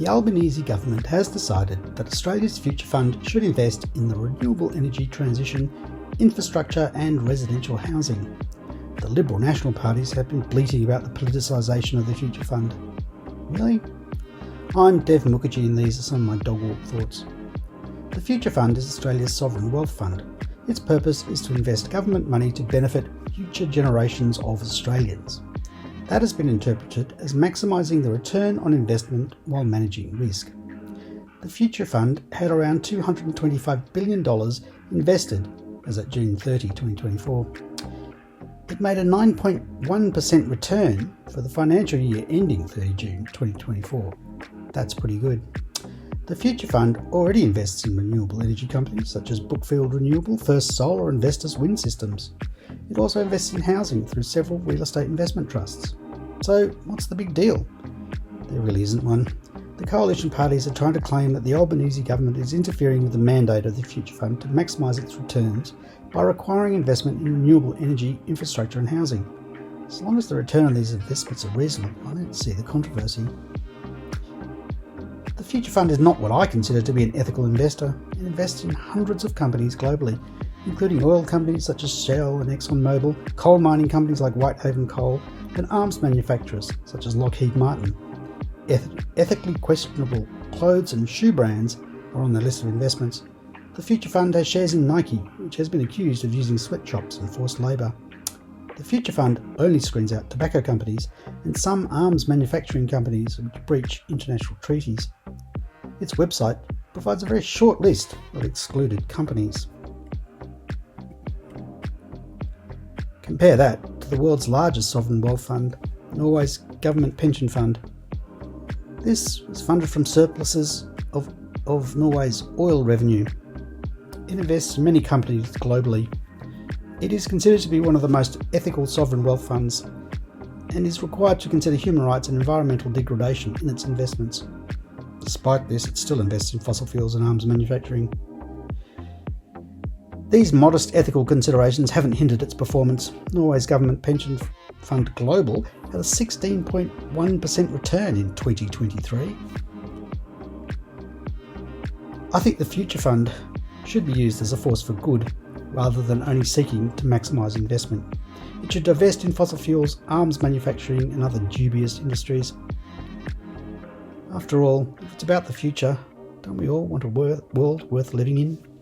The Albanese government has decided that Australia's Future Fund should invest in the renewable energy transition, infrastructure and residential housing. The Liberal National parties have been bleating about the politicisation of the Future Fund. Really? I'm Dev Mukherjee and these are some of my dog walk thoughts. The Future Fund is Australia's sovereign wealth fund. Its purpose is to invest government money to benefit future generations of Australians. That has been interpreted as maximising the return on investment while managing risk. The Future Fund had around $225 billion invested as at June 30, 2024. It made a 9.1% return for the financial year ending 30 June 2024. That's pretty good. The Future Fund already invests in renewable energy companies such as Brookfield Renewable, First Solar and Vestas Wind Systems. It also invests in housing through several real estate investment trusts. So what's the big deal? There really isn't one. The coalition parties are trying to claim that the Albanese government is interfering with the mandate of the Future Fund to maximise its returns by requiring investment in renewable energy, infrastructure and housing. As long as the return on these investments are reasonable, I don't see the controversy. The Future Fund is not what I consider to be an ethical investor. It invests in hundreds of companies globally, including oil companies such as Shell and ExxonMobil, coal mining companies like Whitehaven Coal, and arms manufacturers such as Lockheed Martin. Ethically questionable clothes and shoe brands are on the list of investments. The Future Fund has shares in Nike, which has been accused of using sweatshops and forced labour. The Future Fund only screens out tobacco companies and some arms manufacturing companies which breach international treaties. Its website provides a very short list of excluded companies. Compare that to the world's largest sovereign wealth fund, Norway's government pension fund. This is funded from surpluses of Norway's oil revenue. It invests in many companies globally. It is considered to be one of the most ethical sovereign wealth funds and is required to consider human rights and environmental degradation in its investments. Despite this, it still invests in fossil fuels and arms manufacturing. These modest ethical considerations haven't hindered its performance. Norway's government pension fund Global had a 16.1% return in 2023. I think the Future Fund should be used as a force for good, rather than only seeking to maximise investment. It should divest in fossil fuels, arms manufacturing and other dubious industries. After all, if it's about the future, don't we all want a world worth living in?